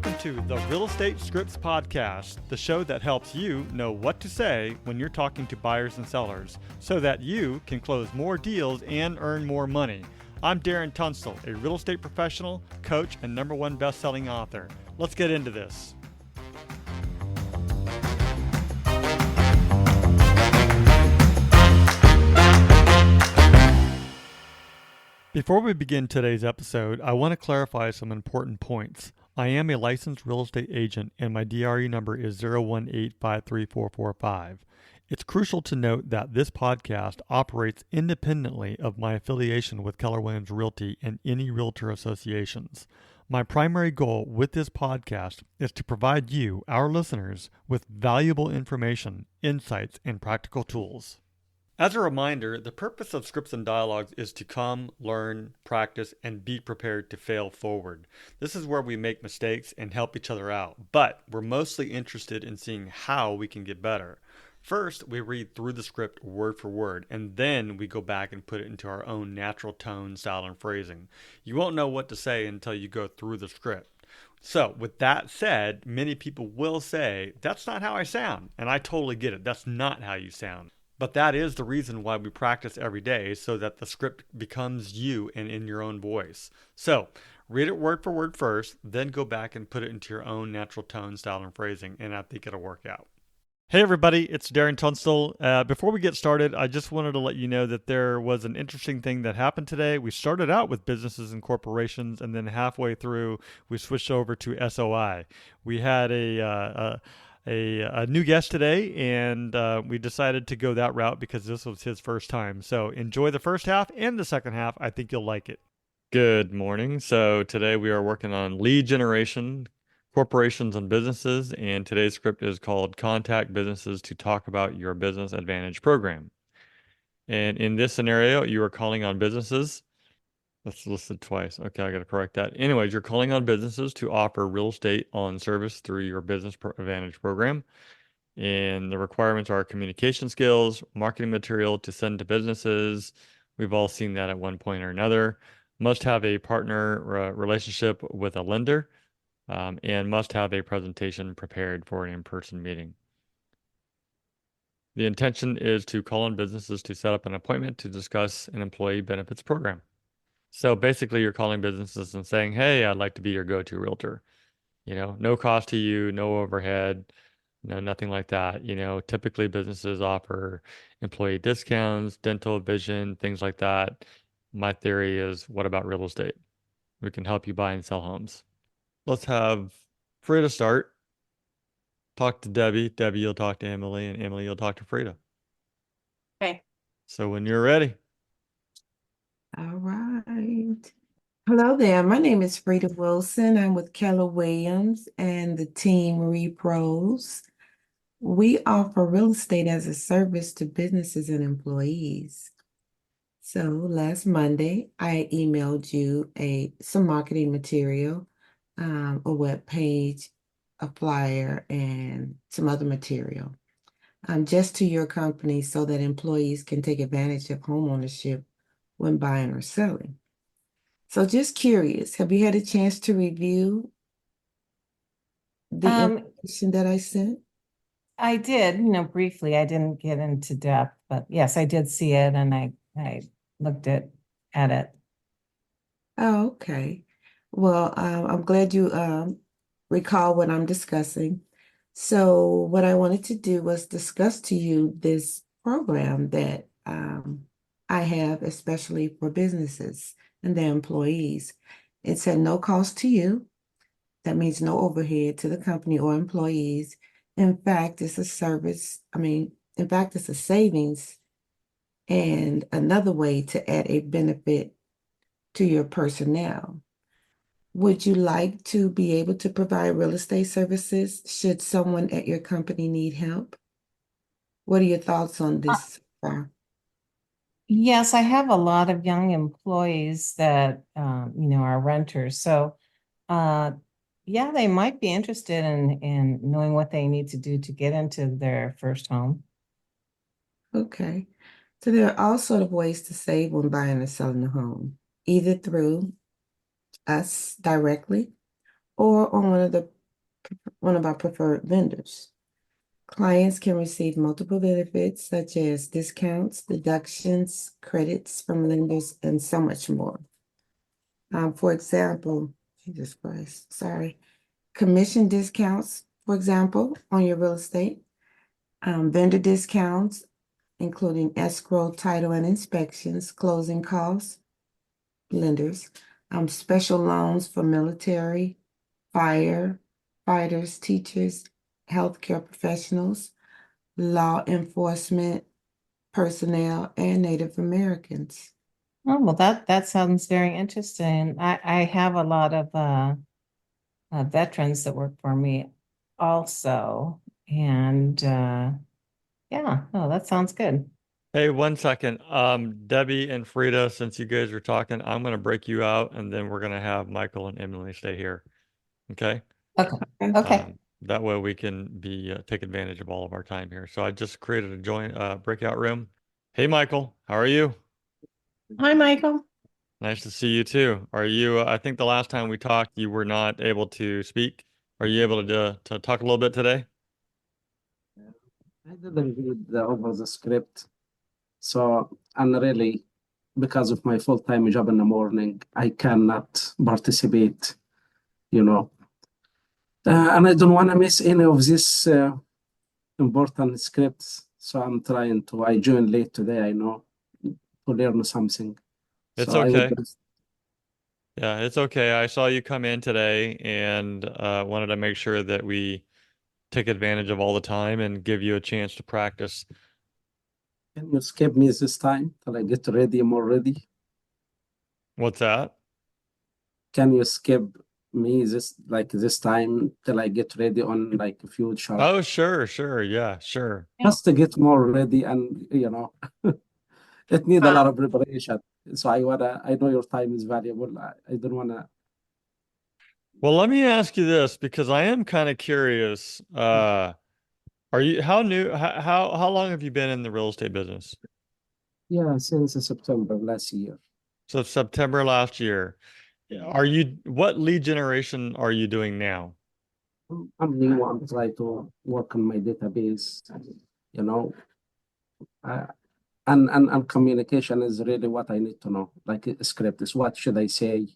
Welcome to the Real Estate Scripts Podcast, the show that helps you know what to say when you're talking to buyers and sellers so that you can close more deals and earn more money. I'm Darren Tunstall, a real estate professional, coach, and #1 best-selling author. Let's get into this. Before we begin today's episode, I want to clarify some important points. I am a licensed real estate agent and my DRE number is 018534445. It's crucial to note that this podcast operates independently of my affiliation with Keller Williams Realty and any realtor associations. My primary goal with this podcast is to provide you, our listeners, with valuable information, insights, and practical tools. As a reminder, the purpose of Scripts and Dialogues is to come, learn, practice, and be prepared to fail forward. This is where we make mistakes and help each other out, but we're mostly interested in seeing how we can get better. First, we read through the script word for word, and then we go back and put it into our own natural tone, style, and phrasing. You won't know what to say until you go through the script. So, with that said, many people will say, that's not how I sound, and I totally get it. That's not how you sound. But that is the reason why we practice every day, so that the script becomes you and in your own voice. So, read it word for word first, then go back and put it into your own natural tone, style, and phrasing, and I think it'll work out. Hey everybody, it's Darren Tunstall. Before we get started, I just wanted to let you know that there was an interesting thing that happened today. We started out with businesses and corporations, and then halfway through, we switched over to SOI. We had a new guest today, and we decided to go that route because this was his first time. So enjoy the first half and the second half. I think you'll like it. Good morning. So today we are working on lead generation, corporations and businesses, and today's script is called Contact Businesses to Talk About Your Business Advantage Program. And in this scenario, you are calling on businesses. That's listed twice. Okay, I got to correct that. Anyways, you're calling on businesses to offer real estate on service through your Business Advantage program. And the requirements are communication skills, marketing material to send to businesses. We've all seen that at one point or another. Must have a partner relationship with a lender, and must have a presentation prepared for an in-person meeting. The intention is to call on businesses to set up an appointment to discuss an employee benefits program. So basically, you're calling businesses and saying, hey, I'd like to be your go-to realtor. No cost to you, no overhead, nothing like that. Typically businesses offer employee discounts, dental, vision, things like that. My theory is, what about real estate? We can help you buy and sell homes. Let's have Frida start. Talk to Debbie. Debbie, you'll talk to Emily, and Emily, you'll talk to Frida. Okay. So when you're ready. All right. Hello there. My name is Frida Wilson. I'm with Keller Williams and the team Repros. We offer real estate as a service to businesses and employees. So last Monday, I emailed you some marketing material, a web page, a flyer, and some other material, just to your company so that employees can take advantage of homeownership when buying or selling. So just curious, have you had a chance to review the information that I sent? I did, briefly. I didn't get into depth, but yes, I did see it and I looked at it. Oh, okay. Well, I'm glad you recall what I'm discussing. So what I wanted to do was discuss to you this program that I have, especially for businesses and their employees. It's at no cost to you. That means no overhead to the company or employees. In fact, it's a service. In fact, it's a savings and another way to add a benefit to your personnel. Would you like to be able to provide real estate services should someone at your company need help? What are your thoughts on this? Yes, I have a lot of young employees that, are renters. So, yeah, they might be interested in knowing what they need to do to get into their first home. Okay. So there are all sort of ways to save when buying or selling a home, either through us directly or on one of our preferred vendors. Clients can receive multiple benefits such as discounts, deductions, credits from lenders, and so much more. For example, Jesus Christ, sorry, commission discounts, for example, on your real estate, vendor discounts, including escrow, title, and inspections, closing costs, lenders, special loans for military, fire, fighters, teachers, healthcare professionals, law enforcement personnel, and Native Americans. Oh, well, that sounds very interesting. I have a lot of veterans that work for me also. And yeah, oh, that sounds good. Hey, 1 second. Debbie and Frida, since you guys are talking, I'm going to break you out and then we're going to have Michael and Emily stay here. Okay? Okay. Okay. That way we can take advantage of all of our time here. So I just created a breakout room. Hey, Michael, how are you? Hi, Michael. Nice to see you too. Are you, I think the last time we talked, you were not able to speak. Are you able to talk a little bit today? I didn't read over the script. So, and really, because of my full-time job in the morning, I cannot participate, you know. And I don't want to miss any of these important scripts. So I'm trying to, I joined late today, I know, to learn something. It's So I would okay. just, Yeah, it's okay. I saw you come in today and wanted to make sure that we take advantage of all the time and give you a chance to practice. can you skip me this time till I get ready? I'm all ready. What's that? Can you skip me this time till I get ready on like a few sharp? Oh, sure. Yeah, sure. Just to get more ready and it need a lot of preparation. So I know your time is valuable. I don't wanna. Well, let me ask you this because I am kind of curious. How long have you been in the real estate business? Yeah, since September last year. So September last year. What lead generation are you doing now? I'm new. I'm trying to work on my database. You know, uh, and communication is really what I need to know. Like a script is what should I say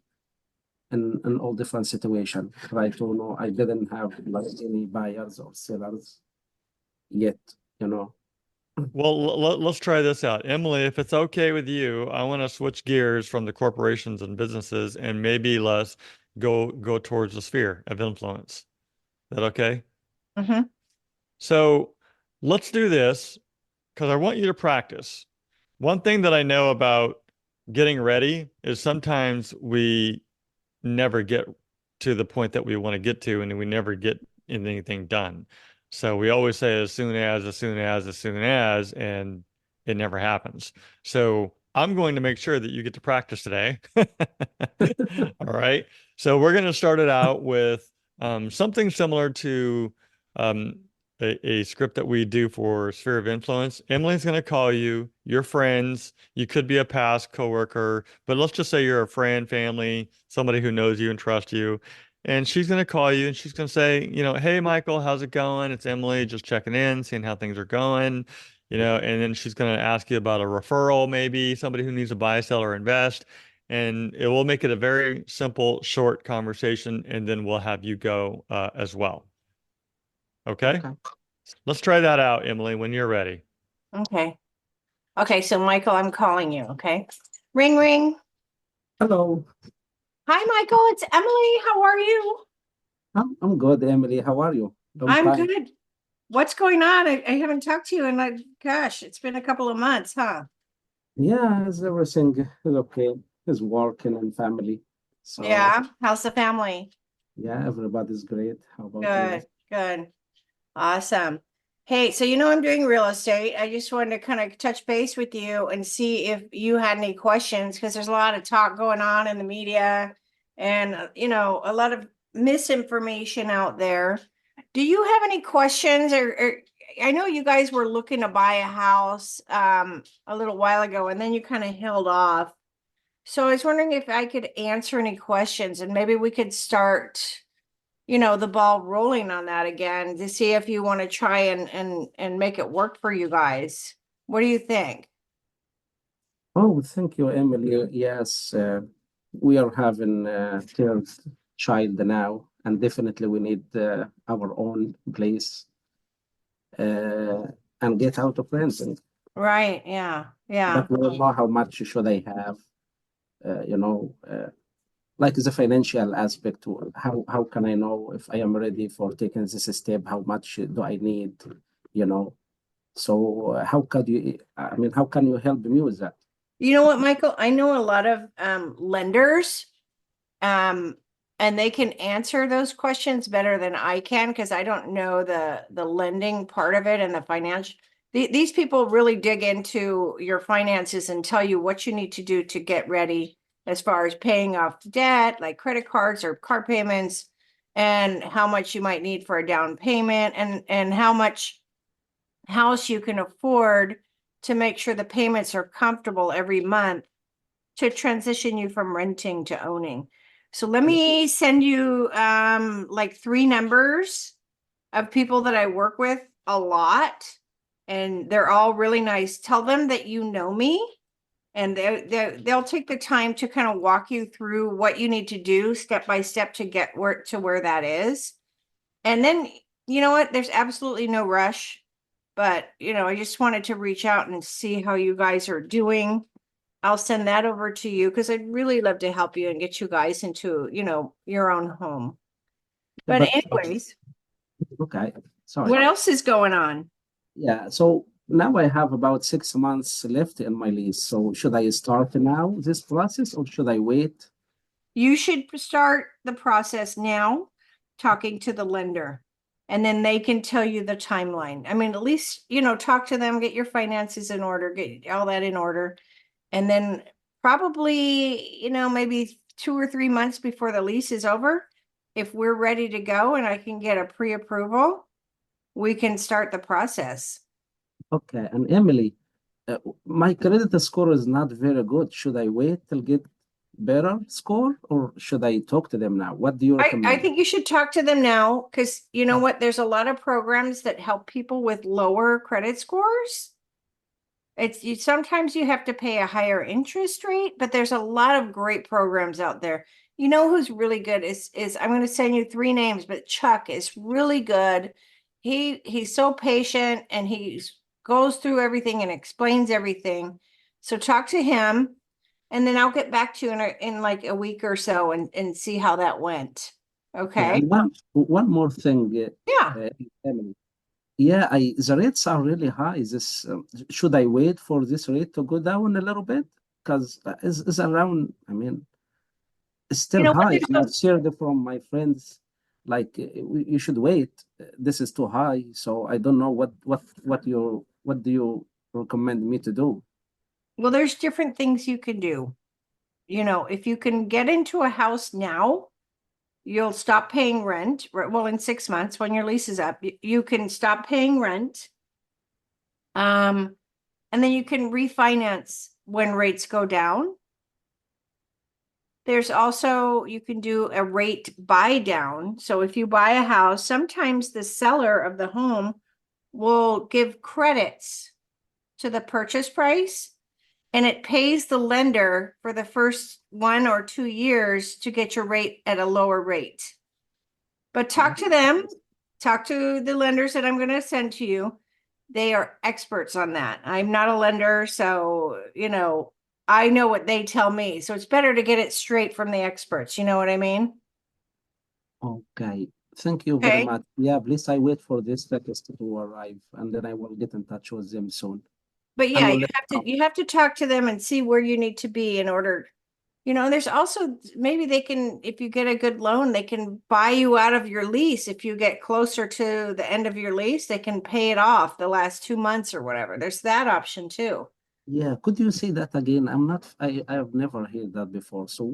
in all different situations. Try to know. I didn't have like any buyers or sellers yet. You know. Well, let's try this out. Emily, if it's okay with you, I want to switch gears from the corporations and businesses and maybe let's go towards the sphere of influence. Is that okay? Mm-hmm. So let's do this because I want you to practice. One thing that I know about getting ready is sometimes we never get to the point that we want to get to, and we never get anything done. So we always say as soon as, and it never happens. So I'm going to make sure that you get to practice today. All right. So we're going to start it out with something similar to um, a script that we do for Sphere of Influence. Emily's going to call you, your friends. You could be a past coworker, but let's just say you're a friend, family, somebody who knows you and trusts you. And she's going to call you and she's going to say, hey, Michael, how's it going? It's Emily, just checking in, seeing how things are going. And then she's going to ask you about a referral, maybe somebody who needs to buy, sell, or invest. And it will make it a very simple, short conversation. And then we'll have you go as well. Okay? Let's try that out, Emily, when you're ready. Okay. Okay, so Michael, I'm calling you, okay? Ring, ring. Hello. Hi, Michael, it's Emily. How are you? I'm good, Emily. How are you? Long I'm time. good. What's going on? I haven't talked to you in gosh, it's been a couple of months, huh? Yeah, is everything is okay. Is working and family. So Yeah. How's the family? yeah, everybody's great. How about you? Good, good. Awesome. Hey, so I'm doing real estate. I just wanted to kind of touch base with you and see if you had any questions because there's a lot of talk going on in the media and a lot of misinformation out there. Do you have any questions or I know you guys were looking to buy a house a little while ago and then you kind of held off. So I was wondering if I could answer any questions and maybe we could start the ball rolling on that again to see if you want to try and make it work for you guys. What do you think? Oh, thank you, Emily. Yes, we are having a third child now, and definitely we need our own place and get out of renting. Right. Yeah. Yeah. But we don't know how much should I have, you know, like the financial aspect. How can I know if I am ready for taking this step? How much do I need, you know? So how could you, I mean, how can you help me with that? You know what, Michael? I know a lot of lenders, and they can answer those questions better than I can because I don't know the lending part of it and the financial. These people really dig into your finances and tell you what you need to do to get ready as far as paying off debt, like credit cards or car payments, and how much you might need for a down payment, and how much house you can afford to make sure the payments are comfortable every month to transition you from renting to owning. So let me send you like 3 numbers of people that I work with a lot, and they're all really nice. Tell them that you know me, and they'll take the time to kind of walk you through what you need to do step by step to get where that is. And then, you know what? There's absolutely no rush, but I just wanted to reach out and see how you guys are doing. I'll send that over to you because I'd really love to help you and get you guys into, your own home. But But anyways, okay, sorry. what else is going on? Yeah, so now I have about 6 months left in my lease. So should I start now this process or should I wait? You should start the process now, talking to the lender, and then they can tell you the timeline. I mean, at least, talk to them, get your finances in order, get all that in order. And then probably, maybe 2 or 3 months before the lease is over, if we're ready to go and I can get a pre-approval, we can start the process. Okay, and Emily, my credit score is not very good. Should I wait till get better score or should I talk to them now? What do you I recommend? think you should talk to them now because you know what? There's a lot of programs that help people with lower credit scores. Sometimes you have to pay a higher interest rate, but there's a lot of great programs out there. You know who's really good is I'm going to send you 3 names, but Chuck is really good. He's so patient and he goes through everything and explains everything. So talk to him, and then I'll get back to you in like a week or so and see how that went. Yeah, Okay? and one more thing, Yeah. Emily. Yeah, the rates are really high. Should I wait for this rate to go down a little bit? Because it's around, I mean, it's You still know what? high. And I've shared it from my friends, like you should wait. This is too high. So I don't know what do you recommend me to do? Well, there's different things you can do. If you can get into a house now, you'll stop paying rent. Well, in 6 months when your lease is up, you can stop paying rent. And then you can refinance when rates go down. There's also, you can do a rate buy down. So if you buy a house, sometimes the seller of the home will give credits to the purchase price, and it pays the lender for the first 1 or 2 years to get your rate at a lower rate. But talk to them, talk to the lenders that I'm going to send to you. They are experts on that. I'm not a lender, so, I know what they tell me. So it's better to get it straight from the experts. You know what I mean? Okay. Thank you very Okay. much. Yeah, please, I wait for this text to arrive and then I will get in touch with them soon. But And yeah, we'll you let have you know. to talk to them and see where you need to be in order. There's also maybe they can, if you get a good loan, they can buy you out of your lease. If you get closer to the end of your lease, they can pay it off the last 2 months or whatever. There's that option too. Yeah, could you say that again? I have never heard that before. So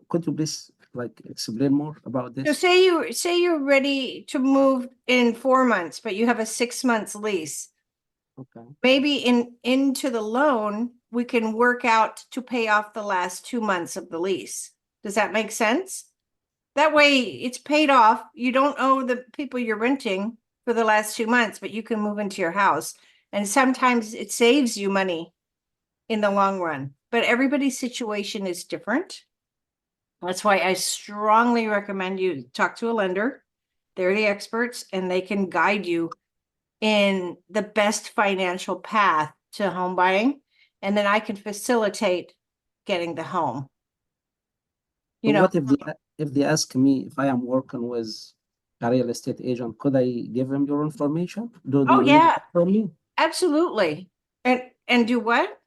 could you please like explain more about So this? say you're ready to move in 4 months, but you have a 6 months lease. Okay. Maybe into the loan, we can work out to pay off the last 2 months of the lease. Does that make sense? That way it's paid off. You don't owe the people you're renting for the last 2 months, but you can move into your house. And sometimes it saves you money in the long run. But everybody's situation is different. That's why I strongly recommend you talk to a lender. They're the experts and they can guide you in the best financial path to home buying. And then I can facilitate getting the home. You But know, what if they ask me if I am working with a real estate agent, could I give them your information? Do oh you need yeah, it from me? absolutely. And do what?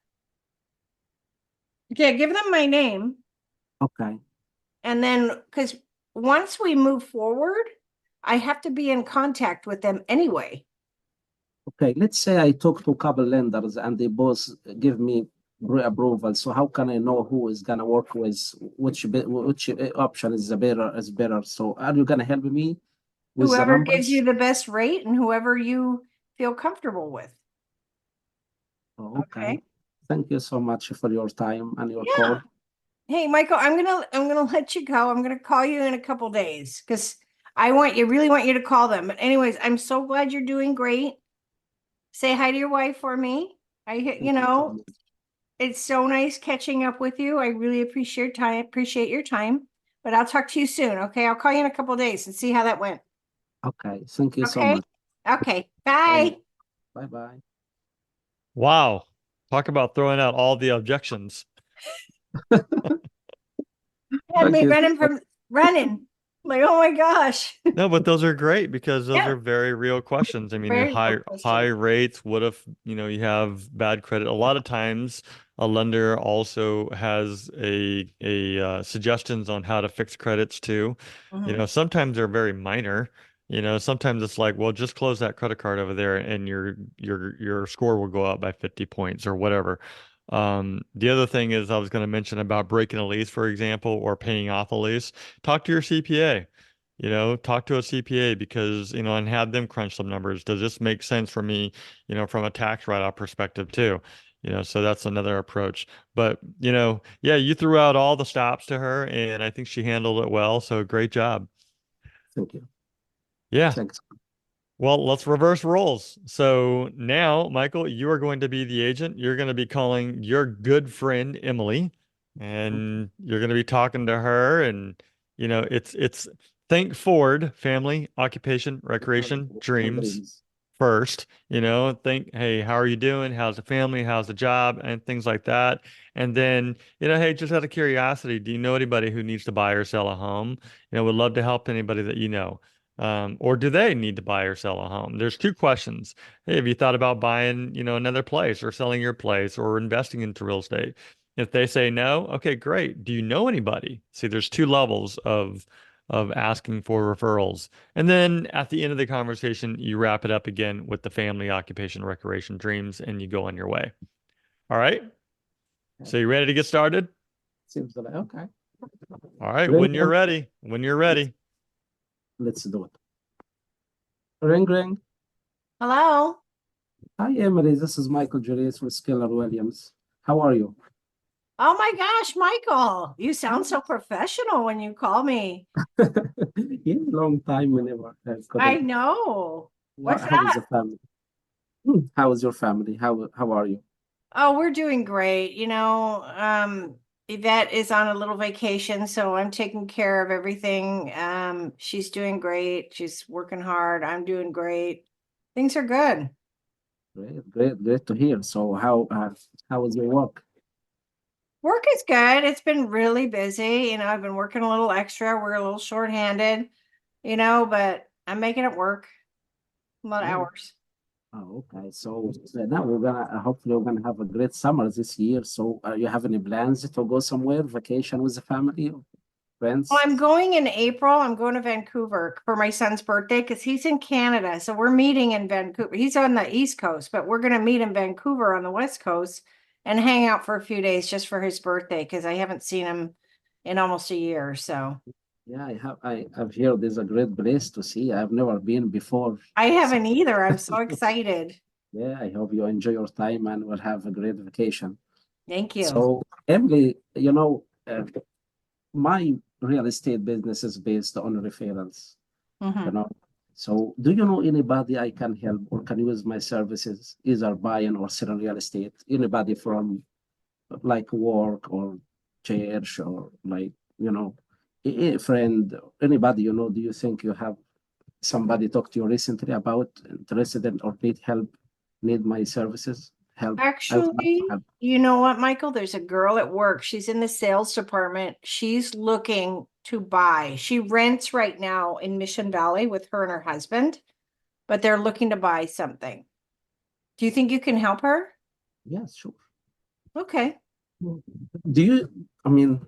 Yeah, give them my name. Okay. And then because once we move forward, I have to be in contact with them anyway. Okay. Let's say I talk to a couple lenders and they both give me pre-approval. So how can I know who is gonna work with which option is the better? So are you gonna help me with the Whoever gives numbers? you the best rate and whoever you feel comfortable with. Oh, okay. Okay. Thank you so much for your time and your Yeah. call. Hey, Michael, I'm gonna let you go. I'm gonna call you in a couple days because really want you to call them. But anyways, I'm so glad you're doing great. Say hi to your wife for me. Thank you so much. It's so nice catching up with you. I really appreciate your time. But I'll talk to you soon. Okay. I'll call you in a couple days and see how that went. Okay. Thank you so Okay. much. Okay. Bye. Bye bye. Wow. Talk about throwing out all the objections. Had Thank me you. running. Like, oh my gosh. No, but those are great because those Yeah. are very real questions. I mean, Very high good high question. rates. What if, you have bad credit? A lot of times a lender also has a suggestions on how to fix credits too. Mhm. Sometimes they're very minor. Sometimes it's like, well, just close that credit card over there and your score will go up by 50 points or whatever. The other thing is I was going to mention about breaking a lease, for example, or paying off a lease. Talk to your CPA. Talk to a CPA because, and have them crunch some numbers. Does this make sense for me, from a tax write-off perspective too? So that's another approach. But, yeah, you threw out all the stops to her and I think she handled it well. So great job. Thank you. Yeah. Thanks. Well, let's reverse roles. So now, Michael, you are going to be the agent. You're going to be calling your good friend Emily, and you're going to be talking to her. And it's think Ford, family, occupation, recreation, dreams Dreams. first. Think, hey, how are you doing? How's the family? How's the job? And things like that. And then, hey, just out of curiosity, do you know anybody who needs to buy or sell a home? Would love to help anybody that you know. Or do they need to buy or sell a home? There's two questions. Hey, have you thought about buying, another place or selling your place or investing into real estate? If they say no, okay, great. Do you know anybody? See, there's two levels of asking for referrals. And then at the end of the conversation, you wrap it up again with the family, occupation, recreation, dreams, and you go on your way. All right. So you ready to get started? Seems like okay. All right. Ring, When you're ring. ready. When you're ready. Let's do it. Ring ring. Hello. Hi Emily, this is Michael Julius with Keller Williams. How are you? Oh my gosh, Michael, you sound so professional when you call me. Yeah, long time we never I couldn't. know. What's How is that? the family? How is your family? How are you? Oh, we're doing great. Yvette is on a little vacation, so I'm taking care of everything. She's doing great. She's working hard. I'm doing great. Things are good. Great to hear. So how is your work? Work is good. It's been really busy. I've been working a little extra. We're a little short-handed, but I'm making it work. A lot of Oh, hours. okay. So now hopefully we're gonna have a great summer this year. So you have any plans to go somewhere, vacation with the family or Well, friends? I'm going in April. I'm going to Vancouver for my son's birthday because he's in Canada. So we're meeting in Vancouver. He's on the East Coast, but we're going to meet in Vancouver on the West Coast and hang out for a few days just for his birthday because I haven't seen him in almost a year. So Yeah, I've heard there's a great place to see. I've never been before. I So haven't either. I'm so excited. yeah, I hope you enjoy your time and will have a great vacation. Thank you. So Emily, my real estate business is based on referrals, Mhm. you know. So do you know anybody I can help or can use my services, either buying or selling real estate? Anybody from like work or church or like, you know, a friend, anybody, you know, do you think you have somebody talk to you recently about interested in or need help, need my services? Help. I would like to Actually, help. you know what, Michael? There's a girl at work. She's in the sales department. She's looking to buy. She rents right now in Mission Valley with her and her husband, but they're looking to buy something. Do you think you can help her? Yes, sure. Okay. Do you, I mean,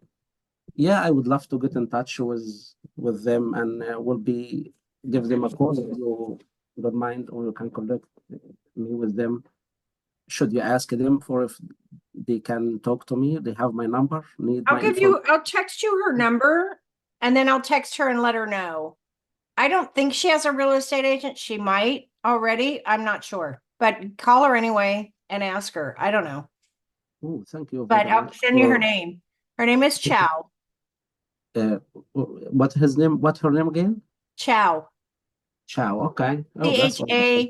yeah, I would love to get in touch with them and will be give them a call if you don't mind, or you can connect me with them. Should you ask them for if they can talk to me? They have my number, need my info. I'll text you her number and then I'll text her and let her know. I don't think she has a real estate agent. She might already. I'm not sure, but call her anyway and ask her. I don't know, Oh, thank you but very I'll much. send you her name. Her name is Chow. Uh, what his name? What her name again? Chow. Chow. Okay. Oh, that's wonderful.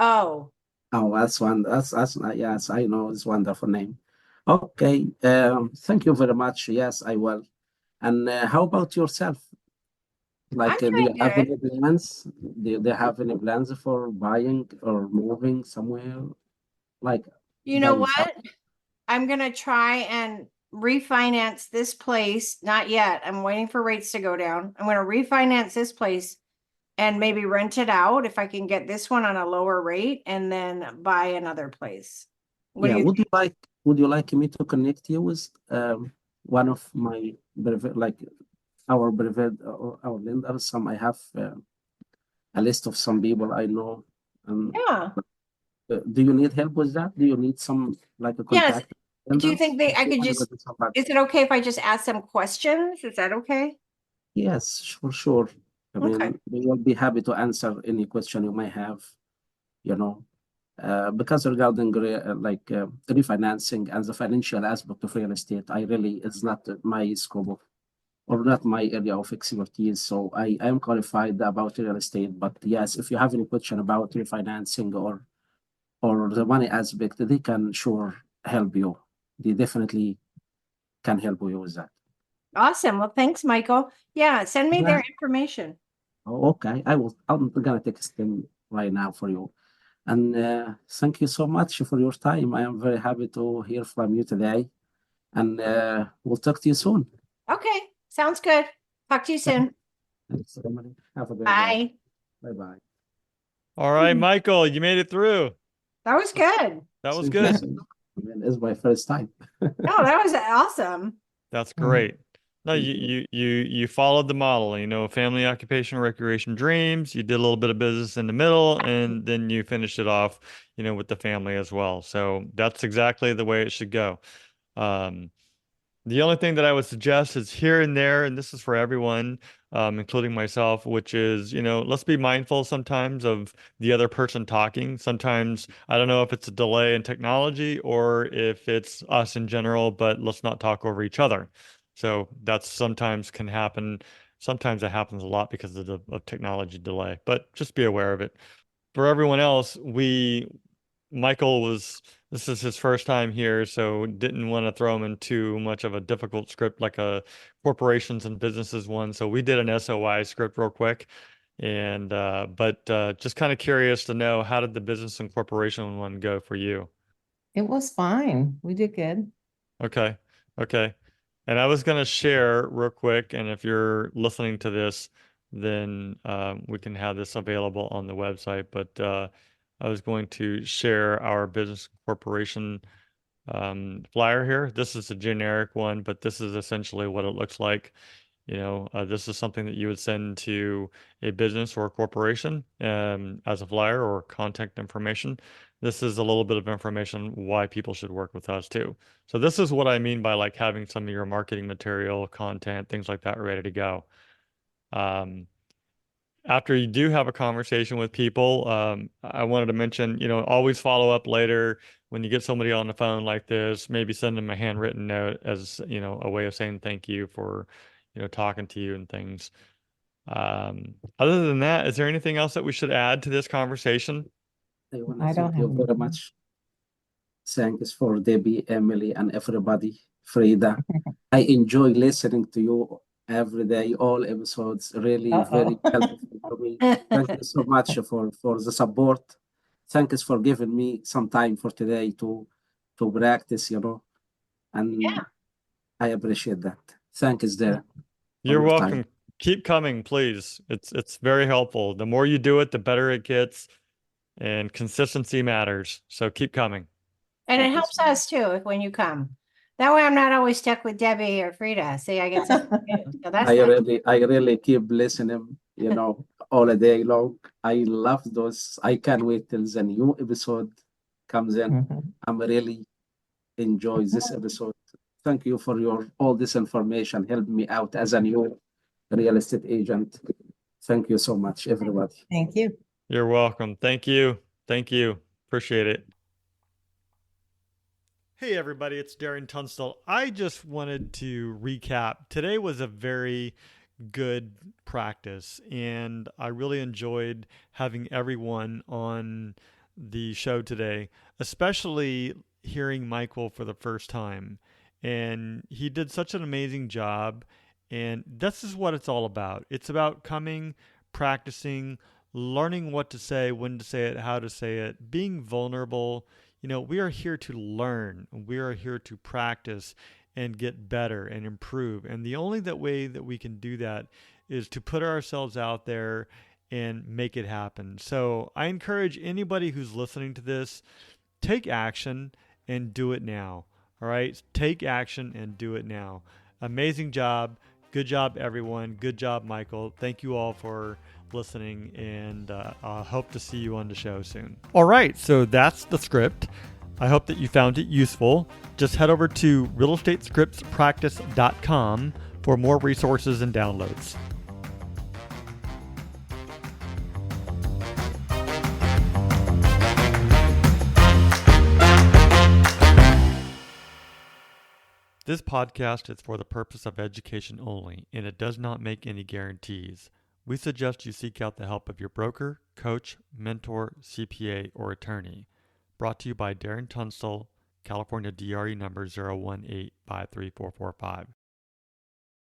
Chao. Oh, that's one. That's yes, I know. It's wonderful name. Okay. Thank you very much. Yes, I will. And how about yourself? I'm Like, do you doing have good. any plans? Do they have any plans for buying or moving somewhere? Like You know buying stuff? what? I'm gonna try and refinance this place. Not yet. I'm waiting for rates to go down. I'm gonna refinance this place and maybe rent it out if I can get this one on a lower rate and then buy another place. What do Yeah. you think? Would you like me to connect you with one of my like our or our lenders? Some I have a list of some people I know. Um, Yeah. do you need help with that? Do you need some like a Yes. contact Do you lenders? think I could Or you just, got somebody? is it okay if I just ask some questions? Is that okay? Yes, sure, sure. I Okay. mean, we will be happy to answer any question you may have, you know, because regarding refinancing and the financial aspect of real estate, I really, it's not my scope of, or not my area of expertise. So I am qualified about real estate, but yes, if you have any question about refinancing or the money aspect, they can sure help you. They definitely can help you with that. Awesome. Well, thanks, Michael. Yeah, send me Yeah. their information. Oh, okay. I'm gonna text them right now for you. And thank you so much for your time. I am very happy to hear from you today. And we'll talk to you soon. Okay. Sounds good. Talk to you soon. Thanks, Emily. Have a great day. Bye. Bye bye. All right, Michael, you made it through. That was good. That was Thank you. good. I mean, it's my first time. No, that was awesome. That's Mm. great. No, Thank you followed the model, you know, family, occupation, recreation, dreams. You did a little bit of business in the middle, and then you finished it off, you know, with the family as well. So that's exactly the way it should go. Um, The only thing that I would suggest is here and there, and this is for everyone, including myself, which is, you know, let's be mindful sometimes of the other person talking. Sometimes, I don't know if it's a delay in technology or if it's us in general, but let's not talk over each other. So that's sometimes can happen. Sometimes it happens a lot because of the of technology delay, but just be aware of it. For everyone else, Michael was, this is his first time here, so didn't want to throw him in too much of a difficult script like a corporations and businesses one. So we did an SOI script real quick. And but just kind of curious to know, how did the business and corporation one go for you? It was fine. We did good. Okay. Okay. And I was going to share real quick, and if you're listening to this, then we can have this available on the website. But I was going to share our business corporation flyer here. This is a generic one, but this is essentially what it looks like. You know, this is something that you would send to a business or a corporation as a flyer or contact information. This is a little bit of information why people should work with us too. So this is what I mean by like having some of your marketing material, content, things like that ready to go. Um, After you do have a conversation with people, I wanted to mention, you know, always follow up later when you get somebody on the phone like this. Maybe send them a handwritten note as, you know, a way of saying thank you for, talking to you and things. Other than that, is there anything else that we should add to this conversation? I want to I don't thank you have very anything. much. Thanks for Debbie, Emily, and everybody. Frida, I enjoy listening to you every day, all episodes, really very Uh-oh. helpful for me. Thank you so much for the support. Thanks for giving me some time for today to practice, and I appreciate that. Thanks, Darren, for You're your time. welcome. Keep coming, please. It's very helpful. The more you do it, the better it gets, and consistency matters. So keep coming. And it Thank you helps so much. us too when you come. That way I'm not always stuck with Debbie or Frida. See, I get something new. So that's nice. I really keep listening, all day long. I love those. I can't wait till the new episode comes in. Mhm. I'm really enjoy this episode. Thank you for all this information. Help me out as a new real estate agent. Thank you so much, everybody. Thank you. You're welcome. Thank you. Thank you. Appreciate it. Hey, everybody, it's Darren Tunstall. I just wanted to recap. Today was a very good practice, and I really enjoyed having everyone on the show today, especially hearing Michael for the first time. And he did such an amazing job, and this is what it's all about. It's about coming, practicing, learning what to say, when to say it, how to say it, being vulnerable. We are here to learn. We are here to practice and get better and improve. And the only way that we can do that is to put ourselves out there and make it happen. So I encourage anybody who's listening to this, take action and do it now. All right? Take action and do it now. Amazing job. Good job, everyone. Good job, Michael. Thank you all for listening, and I hope to see you on the show soon. All right, so that's the script. I hope that you found it useful. Just head over to realestatescriptspractice.com for more resources and downloads. This podcast is for the purpose of education only, and it does not make any guarantees. We suggest you seek out the help of your broker, coach, mentor, CPA, or attorney. Brought to you by Darren Tunstall, California DRE number 018534445.